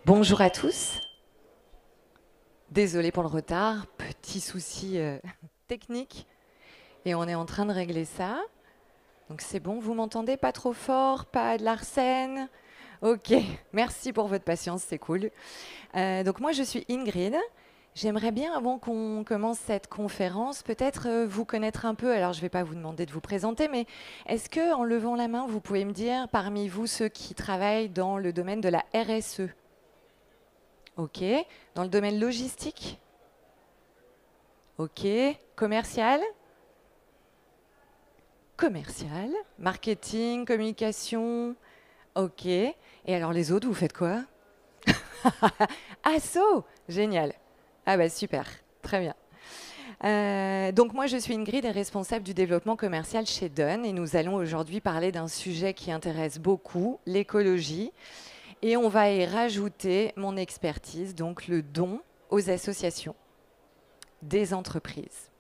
Bonjour à tous. Désolée pour le retard, petit souci technique et on est en train de régler ça. Donc c'est bon, vous m'entendez pas trop fort, pas de l'arsène. Ok, merci pour votre patience, c'est cool. Donc moi je suis Ingrid. J'aimerais bien, avant qu'on commence cette conférence, peut-être vous connaître un peu. Alors je ne vais pas vous demander de vous présenter, mais est-ce que, en levant la main, vous pouvez me dire, parmi vous, ceux qui travaillent dans le domaine de la RSE? Ok. Dans le domaine logistique? Ok. Commercial? Commercial. Marketing, communication? Ok. Et alors les autres, vous faites quoi? Asso! Génial. Ah bah super. Très bien. Donc moi je suis Ingrid et responsable du développement commercial chez Dunn et nous allons aujourd'hui parler d'un sujet qui intéresse beaucoup, l'écologie. Et on va y rajouter mon expertise, donc le don aux associations des entreprises.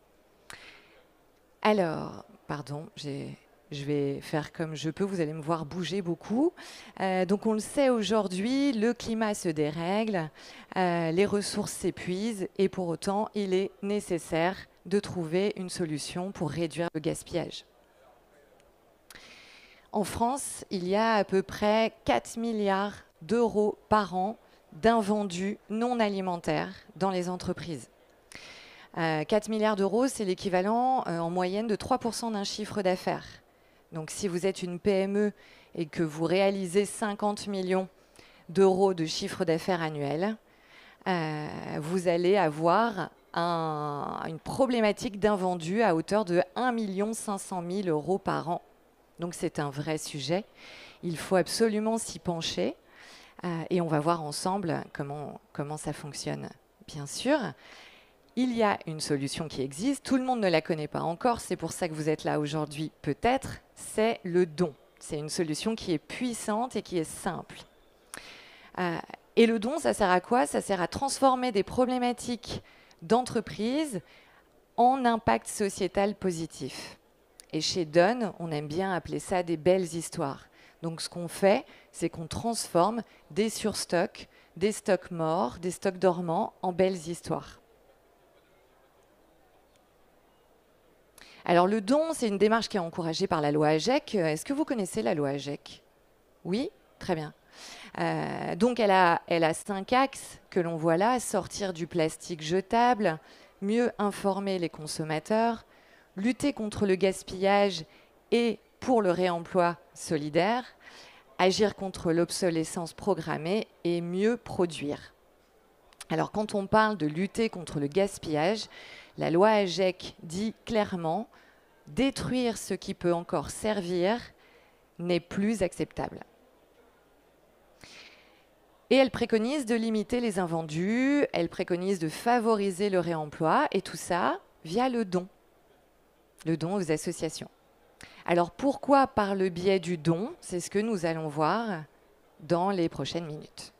Alors, pardon, je vais faire comme je peux, vous allez me voir bouger beaucoup. Donc on le sait aujourd'hui, le climat se dérègle, les ressources s'épuisent et pour autant, il est nécessaire de trouver une solution pour réduire le gaspillage. En France, il y a à peu près 4 milliards d'euros par an d'invendus non alimentaires dans les entreprises. 4 milliards d'euros, c'est l'équivalent en moyenne de 3% d'un chiffre d'affaires. Donc si vous êtes une PME et que vous réalisez 50 millions d'euros de chiffre d'affaires annuel, vous allez avoir une problématique d'invendus à hauteur de 1 500 000 euros par an. Donc c'est un vrai sujet. Il faut absolument s'y pencher et on va voir ensemble comment ça fonctionne, bien sûr. Il y a une solution qui existe, tout le monde ne la connaît pas encore, c'est pour ça que vous êtes là aujourd'hui peut-être, c'est le don. C'est une solution qui est puissante et qui est simple. Et le don, ça sert à quoi? Ça sert à transformer des problématiques d'entreprise en impact sociétal positif. Et chez Dunn, on aime bien appeler ça des belles histoires. Donc ce qu'on fait, c'est qu'on transforme des surstocks, des stocks morts, des stocks dormants en belles histoires. Alors le don, c'est une démarche qui est encouragée par la loi AGEC. Est-ce que vous connaissez la loi AGEC? Oui? Très bien. Donc elle a 5 axes que l'on voit là: sortir du plastique jetable, mieux informer les consommateurs, lutter contre le gaspillage et pour le réemploi solidaire, agir contre l'obsolescence programmée et mieux produire. Alors quand on parle de lutter contre le gaspillage, la loi AGEC dit clairement: détruire ce qui peut encore servir n'est plus acceptable. Et elle préconise de limiter les invendus, elle préconise de favoriser le réemploi, et tout ça via le don aux associations. Alors pourquoi par le biais du don? C'est ce que nous allons voir dans les prochaines minutes.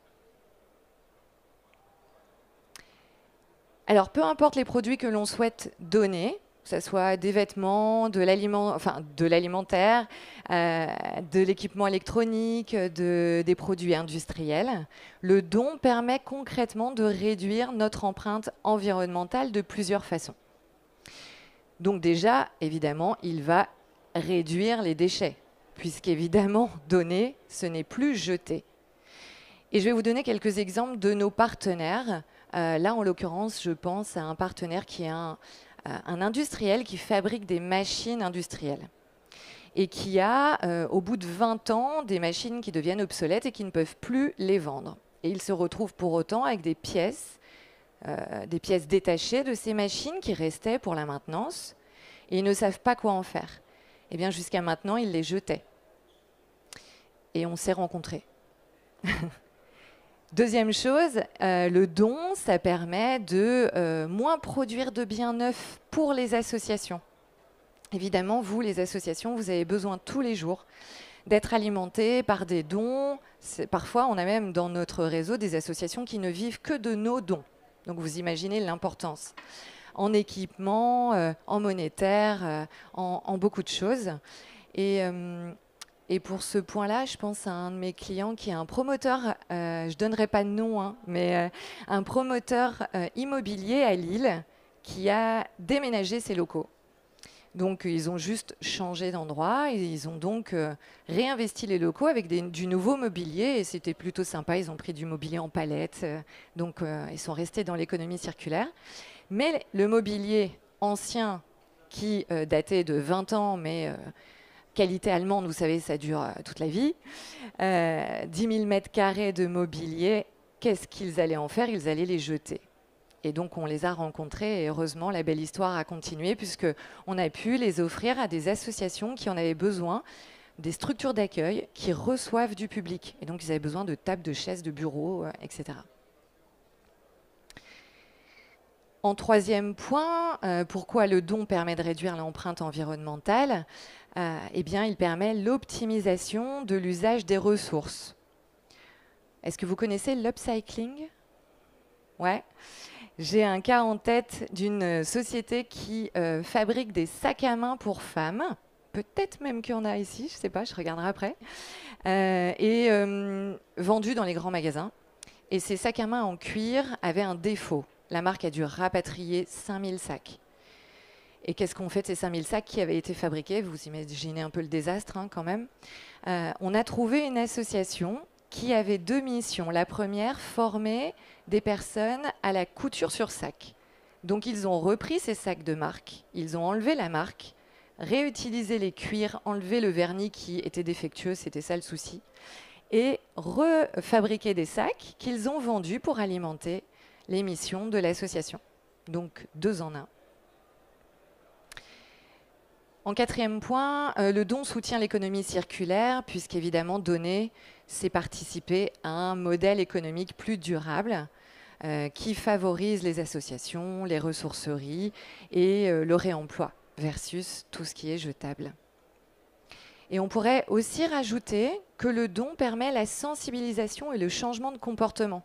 Alors peu importe les produits que l'on souhaite donner, que ce soit des vêtements, de l'alimentaire, de l'équipement électronique, des produits industriels, le don permet concrètement de réduire notre empreinte environnementale de plusieurs façons. Donc déjà, évidemment, il va réduire les déchets, puisqu'évidemment, donner, ce n'est plus jeter. Et je vais vous donner quelques exemples de nos partenaires. Là, en l'occurrence, je pense à un partenaire qui est un industriel qui fabrique des machines industrielles et qui a, au bout de 20 ans, des machines qui deviennent obsolètes et qui ne peuvent plus les vendre. Et il se retrouve pour autant avec des pièces détachées de ces machines qui restaient pour la maintenance, et ils ne savent pas quoi en faire. Eh bien, jusqu'à maintenant, ils les jetaient. Et on s'est rencontrés. Deuxième chose, le don, ça permet de moins produire de biens neufs pour les associations. Évidemment, vous, les associations, vous avez besoin tous les jours d'être alimentés par des dons. Parfois, on a même dans notre réseau des associations qui ne vivent que de nos dons. Donc vous imaginez l'importance. En équipement, en monétaire, en beaucoup de choses. Et Et pour ce point-là, je pense à un de mes clients qui est un promoteur, je ne donnerai pas de nom, hein, mais un promoteur immobilier à Lille qui a déménagé ses locaux. Donc, ils ont juste changé d'endroit. Ils ont donc réinvesti les locaux avec du nouveau mobilier. Et c'était plutôt sympa. Ils ont pris du mobilier en palette. Donc, ils sont restés dans l'économie circulaire. Mais le mobilier ancien, qui datait de 20 ans, mais qualité allemande, vous savez, ça dure toute la vie. 10 000 mètres carrés de mobilier, qu'est-ce qu'ils allaient en faire? Ils allaient les jeter. Et donc, on les a rencontrés et heureusement, la belle histoire a continué puisqu'on a pu les offrir à des associations qui en avaient besoin, des structures d'accueil qui reçoivent du public. Et donc, ils avaient besoin de tables, de chaises, de bureaux, etc. En troisième point, pourquoi le don permet de réduire l'empreinte environnementale? Eh bien, il permet l'optimisation de l'usage des ressources. Est-ce que vous connaissez l'upcycling? Ouais. J'ai un cas en tête d'une société qui fabrique des sacs à main pour femmes. Peut-être même qu'il y en a ici, je ne sais pas, je regarderai après. Et vendus dans les grands magasins. Et ces sacs à main en cuir avaient un défaut. La marque a dû rapatrier 5000 sacs. Et qu'est-ce qu'on fait de ces 5000 sacs qui avaient été fabriqués? Vous imaginez un peu le désastre hein, quand même. On a trouvé une association qui avait deux missions. La première, former des personnes à la couture sur sac. Donc ils ont repris ces sacs de marque, ils ont enlevé la marque, réutilisé les cuirs, enlevé le vernis qui était défectueux, c'était ça le souci, et refabriqué des sacs qu'ils ont vendus pour alimenter les missions de l'association. Donc 2 en 1. En quatrième point, le don soutient l'économie circulaire, puisqu'évidemment, donner, c'est participer à un modèle économique plus durable qui favorise les associations, les ressourceries et le réemploi versus tout ce qui est jetable. Et on pourrait aussi rajouter que le don permet la sensibilisation et le changement de comportement.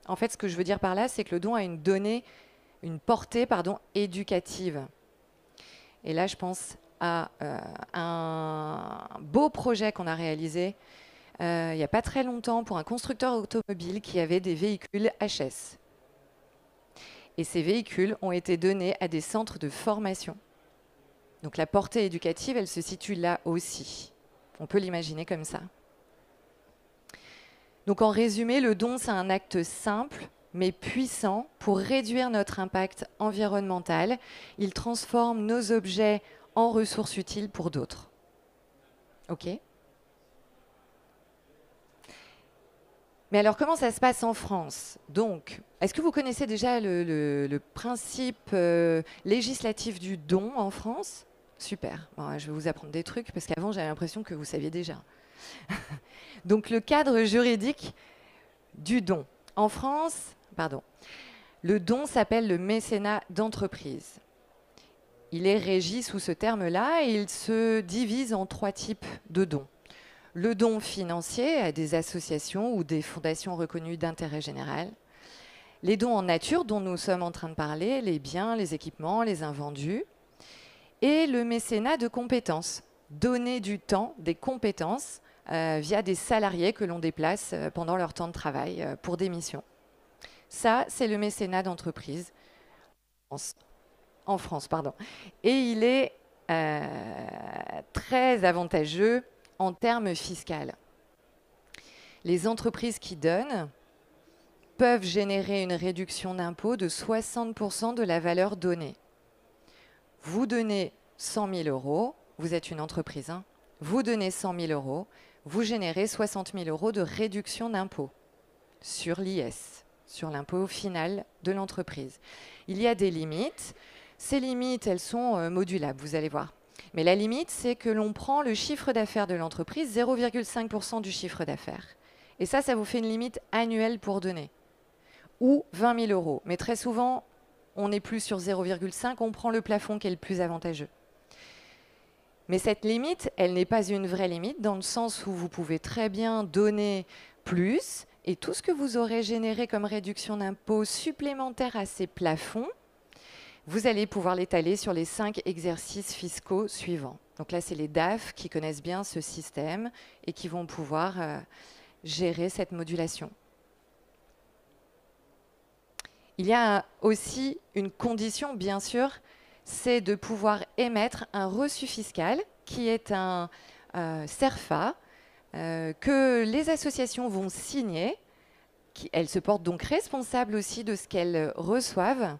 En fait, ce que je veux dire par là, c'est que le don a une portée éducative. Et là, je pense à un beau projet qu'on a réalisé il n'y a pas très longtemps pour un constructeur automobile qui avait des véhicules HS. Et ces véhicules ont été donnés à des centres de formation. Donc la portée éducative, elle se situe là aussi. On peut l'imaginer comme ça. Donc en résumé, le don, c'est un acte simple mais puissant pour réduire notre impact environnemental. Il transforme nos objets en ressources utiles pour d'autres. OK ? Mais alors, comment ça se passe en France? Donc, est-ce que vous connaissez déjà le principe législatif du don en France? Super. Bon, je vais vous apprendre des trucs parce qu'avant, j'avais l'impression que vous saviez déjà. Donc, le cadre juridique du don. En France, le don s'appelle le mécénat d'entreprise. Il est régi sous ce terme-là et il se divise en 3 types de dons. Le don financier à des associations ou des fondations reconnues d'intérêt général. Les dons en nature dont nous sommes en train de parler, les biens, les équipements, les invendus. Et le mécénat de compétences. Donner du temps, des compétences via des salariés que l'on déplace pendant leur temps de travail pour des missions. Ça, c'est le mécénat d'entreprise en France. Et il est très avantageux en termes fiscaux. Les entreprises qui donnent peuvent générer une réduction d'impôt de 60% de la valeur donnée. Vous donnez 100 000 euros, vous êtes une entreprise, hein, vous donnez 100 000 euros, vous générez 60 000 euros de réduction d'impôt sur l'IS, sur l'impôt final de l'entreprise. Il y a des limites. Ces limites, elles sont modulables, vous allez voir. Mais la limite, c'est que l'on prend le chiffre d'affaires de l'entreprise, 0,5% du chiffre d'affaires. Et ça vous fait une limite annuelle pour donner. Ou 20 000 euros. Mais très souvent, on n'est plus sur 0,5, on prend le plafond qui est le plus avantageux. Mais cette limite, elle n'est pas une vraie limite, dans le sens où vous pouvez très bien donner plus, et tout ce que vous aurez généré comme réduction d'impôt supplémentaire à ces plafonds vous allez pouvoir l'étaler sur les 5 exercices fiscaux suivants. Donc là, c'est les DAF qui connaissent bien ce système et qui vont pouvoir gérer cette modulation. Il y a aussi une condition, bien sûr, c'est de pouvoir émettre un reçu fiscal qui est un CERFA que les associations vont signer. Elles se portent donc responsables aussi de ce qu'elles reçoivent.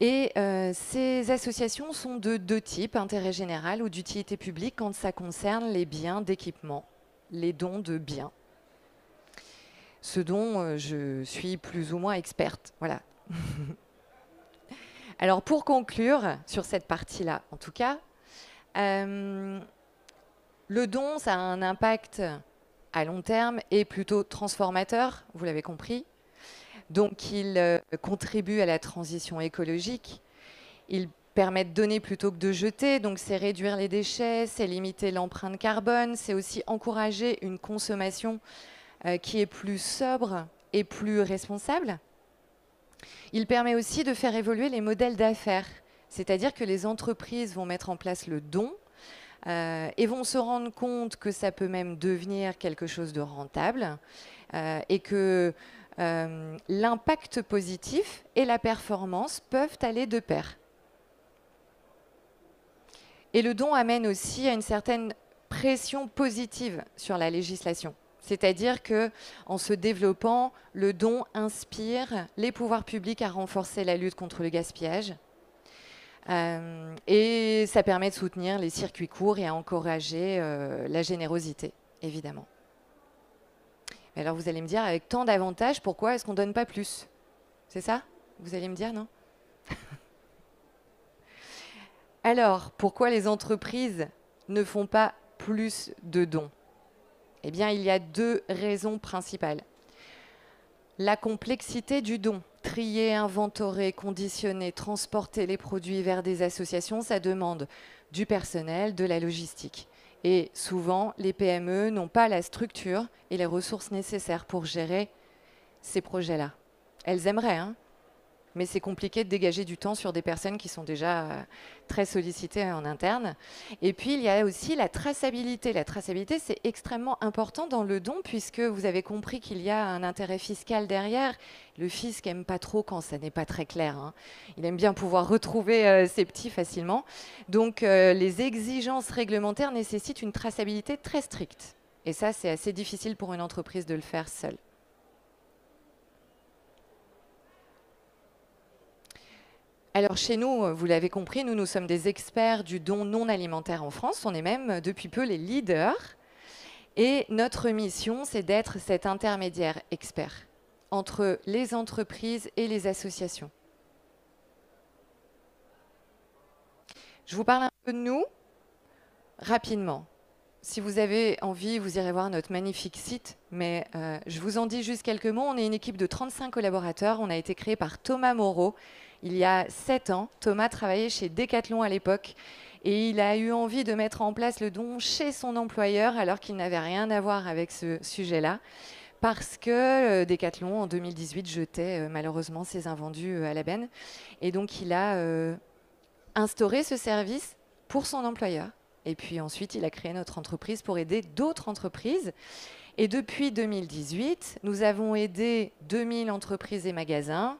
Et ces associations sont de 2 types, intérêt général ou d'utilité publique, quand ça concerne les biens d'équipement, les dons de biens. Ce dont je suis plus ou moins experte. Voilà. Alors pour conclure sur cette partie-là, en tout cas, le don, ça a un impact à long terme et plutôt transformateur, vous l'avez compris. Donc il contribue à la transition écologique. Il permet de donner plutôt que de jeter, donc c'est réduire les déchets, c'est limiter l'empreinte carbone, c'est aussi encourager une consommation qui est plus sobre et plus responsable. Il permet aussi de faire évoluer les modèles d'affaires, c'est-à-dire que les entreprises vont mettre en place le don et vont se rendre compte que ça peut même devenir quelque chose de rentable et que l'impact positif et la performance peuvent aller de pair. Et le don amène aussi à une certaine pression positive sur la législation. C'est-à-dire qu'en se développant, le don inspire les pouvoirs publics à renforcer la lutte contre le gaspillage. Et ça permet de soutenir les circuits courts et à encourager la générosité, évidemment. Alors vous allez me dire, avec tant d'avantages, pourquoi est-ce qu'on ne donne pas plus? C'est ça? Vous allez me dire, non? Alors, pourquoi les entreprises ne font pas plus de dons? Eh bien, il y a 2 raisons principales. La complexité du don. Trier, inventorer, conditionner, transporter les produits vers des associations, ça demande du personnel, de la logistique. Et souvent, les PME n'ont pas la structure et les ressources nécessaires pour gérer ces projets-là. Elles aimeraient, hein, mais c'est compliqué de dégager du temps sur des personnes qui sont déjà très sollicitées en interne. Et puis, il y a aussi la traçabilité. La traçabilité, c'est extrêmement important dans le don, puisque vous avez compris qu'il y a un intérêt fiscal derrière. Le fisc n'aime pas trop quand ça n'est pas très clair, hein. Il aime bien pouvoir retrouver ses petits facilement. Donc, les exigences réglementaires nécessitent une traçabilité très stricte. Et ça, c'est assez difficile pour une entreprise de le faire seule. Alors chez nous, vous l'avez compris, nous sommes des experts du don non alimentaire en France. On est même depuis peu les leaders. Et notre mission, c'est d'être cet intermédiaire expert entre les entreprises et les associations. Je vous parle un peu de nous, rapidement. Si vous avez envie, vous irez voir notre magnifique site, mais je vous en dis juste quelques mots. On est une équipe de 35 collaborateurs. On a été créé par Thomas Moreau il y a 7 ans. Thomas travaillait chez Decathlon à l'époque et il a eu envie de mettre en place le don chez son employeur alors qu'il n'avait rien à voir avec ce sujet-là, parce que Decathlon, en 2018, jetait malheureusement ses invendus à la benne. Et donc, il a instauré ce service pour son employeur. Et puis ensuite, il a créé notre entreprise pour aider d'autres entreprises. Et depuis 2018, nous avons aidé 2000 entreprises et magasins.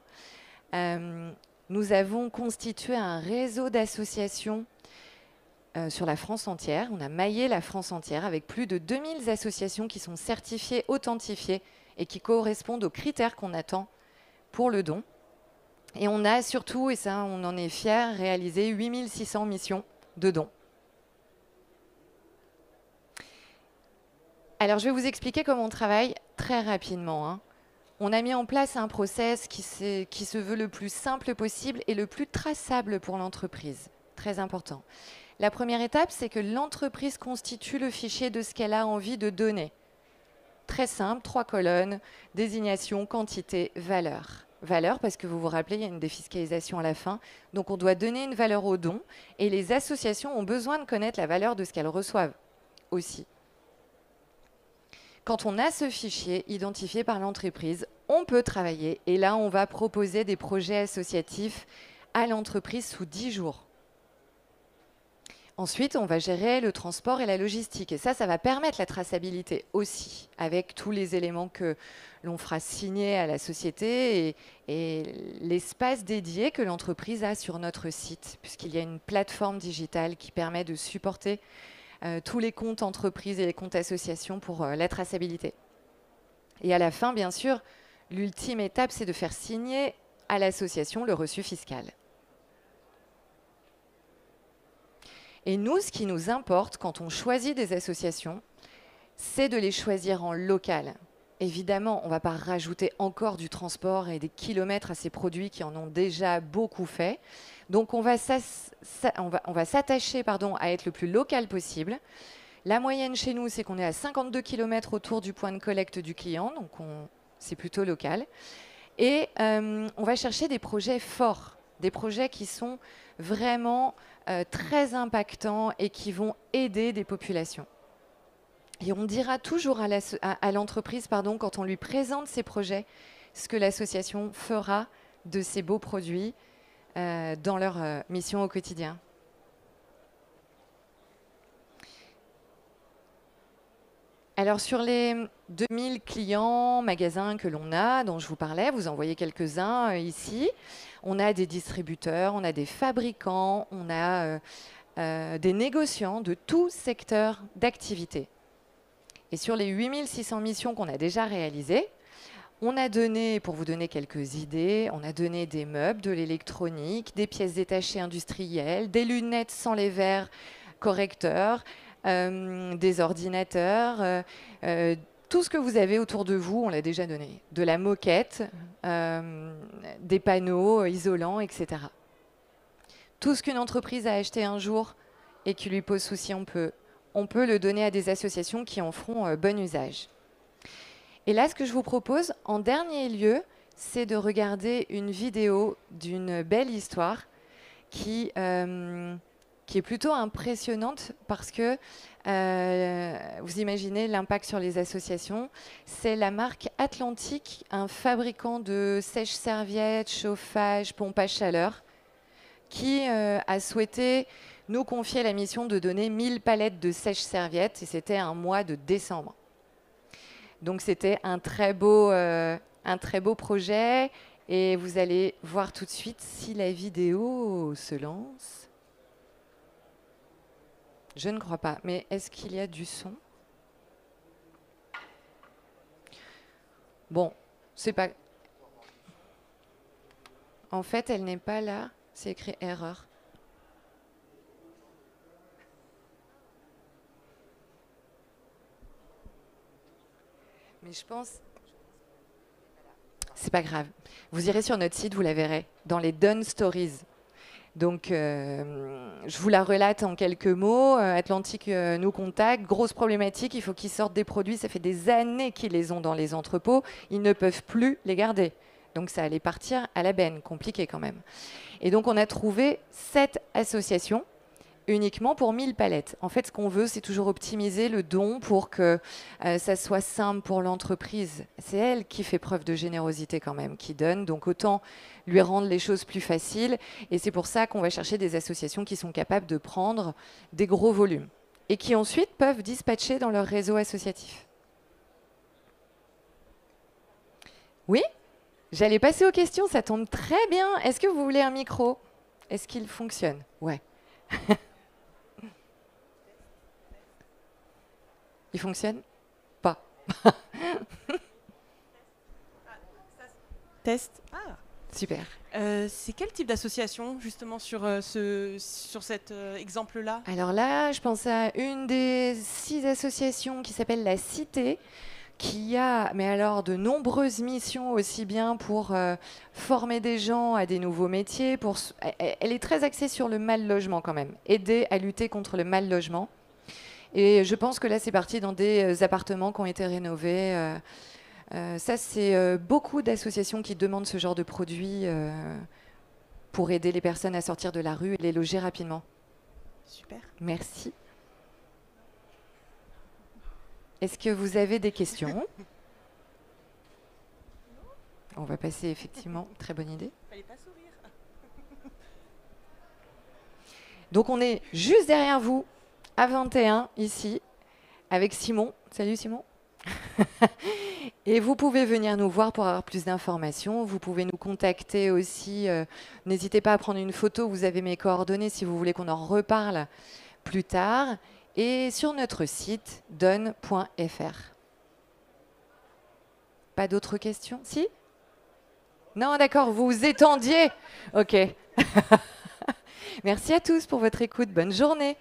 Nous avons constitué un réseau d'associations sur la France entière. On a maillé la France entière avec plus de 2000 associations qui sont certifiées, authentifiées et qui correspondent aux critères qu'on attend pour le don. Et on a surtout, et ça on en est fiers, réalisé 8600 missions de dons. Alors je vais vous expliquer comment on travaille très rapidement, hein. On a mis en place un process qui se veut le plus simple possible et le plus traçable pour l'entreprise. Très important. La première étape, c'est que l'entreprise constitue le fichier de ce qu'elle a envie de donner. Très simple, 3 colonnes, désignation, quantité, valeur. Valeur, parce que vous vous rappelez, il y a une défiscalisation à la fin. Donc on doit donner une valeur au don et les associations ont besoin de connaître la valeur de ce qu'elles reçoivent aussi. Quand on a ce fichier identifié par l'entreprise, on peut travailler et là, on va proposer des projets associatifs à l'entreprise sous 10 jours. Ensuite, on va gérer le transport et la logistique. Et ça va permettre la traçabilité aussi, avec tous les éléments que l'on fera signer à la société et l'espace dédié que l'entreprise a sur notre site, puisqu'il y a une plateforme digitale qui permet de supporter tous les comptes entreprises et les comptes associations pour la traçabilité. Et à la fin, bien sûr, l'ultime étape, c'est de faire signer à l'association le reçu fiscal. Et nous, ce qui nous importe quand on choisit des associations, c'est de les choisir en local. Évidemment, on ne va pas rajouter encore du transport et des kilomètres à ces produits qui en ont déjà beaucoup fait. Donc, on va s'attacher à être le plus local possible. La moyenne chez nous, c'est qu'on est à 52 km autour du point de collecte du client, donc c'est plutôt local. Et on va chercher des projets forts, des projets qui sont vraiment très impactants et qui vont aider des populations. Et on dira toujours à l'entreprise, quand on lui présente ces projets, ce que l'association fera de ces beaux produits dans leur mission au quotidien. Alors sur les 2000 clients, magasins que l'on a, dont je vous parlais, vous en voyez quelques-uns ici. On a des distributeurs, on a des fabricants, on a des négociants de tout secteur d'activité. Et sur les 8600 missions qu'on a déjà réalisées, on a donné, pour vous donner quelques idées, on a donné des meubles, de l'électronique, des pièces détachées industrielles, des lunettes sans les verres correcteurs, des ordinateurs, tout ce que vous avez autour de vous, on l'a déjà donné. De la moquette, des panneaux isolants, etc. Tout ce qu'une entreprise a acheté un jour et qui lui pose souci, on peut le donner à des associations qui en feront bon usage. Et là, ce que je vous propose, en dernier lieu, c'est de regarder une vidéo d'une belle histoire qui est plutôt impressionnante parce que vous imaginez l'impact sur les associations. C'est la marque Atlantique, un fabricant de sèche-serviettes, chauffage, pompage chaleur, qui a souhaité nous confier la mission de donner 1000 palettes de sèche-serviettes, et c'était un mois de décembre. Donc c'était un très beau projet, et vous allez voir tout de suite si la vidéo se lance. Je ne crois pas, mais est-ce qu'il y a du son? Bon, c'est pas... En fait, elle n'est pas là, c'est écrit erreur. Mais je pense... C'est pas grave. Vous irez sur notre site, vous la verrez, dans les Done Stories. Donc, je vous la relate en quelques mots. Atlantique nous contacte, grosse problématique, il faut qu'ils sortent des produits. Ça fait des années qu'ils les ont dans les entrepôts. Ils ne peuvent plus les garder. Donc, ça allait partir à la benne, compliqué quand même. Et donc, on a trouvé 7 associations uniquement pour 1000 palettes. En fait, ce qu'on veut, c'est toujours optimiser le don pour que ça soit simple pour l'entreprise. C'est elle qui fait preuve de générosité quand même, qui donne. Donc, autant lui rendre les choses plus faciles. Et c'est pour ça qu'on va chercher des associations qui sont capables de prendre des gros volumes et qui ensuite peuvent dispatcher dans leur réseau associatif. Oui ? J'allais passer aux questions, ça tombe très bien. Est-ce que vous voulez un micro? Est-ce qu'il fonctionne? Ouais. Il fonctionne? Pas. Test. Ah. Super. C'est quel type d'association, justement, sur cet exemple-là? Alors là, je pense à une des 6 associations qui s'appelle La Cité, qui a, mais alors, de nombreuses missions, aussi bien pour former des gens à des nouveaux métiers. Elle est très axée sur le mal-logement quand même, aider à lutter contre le mal-logement. Et je pense que là, c'est parti dans des appartements qui ont été rénovés. Ça, c'est beaucoup d'associations qui demandent ce genre de produits pour aider les personnes à sortir de la rue et les loger rapidement. Super. Merci. Est-ce que vous avez des questions? On va passer effectivement. Très bonne idée. Fallait pas sourire. Donc on est juste derrière vous, à 21, ici, avec Simon. Salut Simon. Et vous pouvez venir nous voir pour avoir plus d'informations. Vous pouvez nous contacter aussi. N'hésitez pas à prendre une photo. Vous avez mes coordonnées si vous voulez qu'on en reparle plus tard. Et sur notre site, donne.fr. Pas d'autres questions? Si? Non, d'accord, vous vous étendiez. Ok. Merci à tous pour votre écoute. Bonne journée.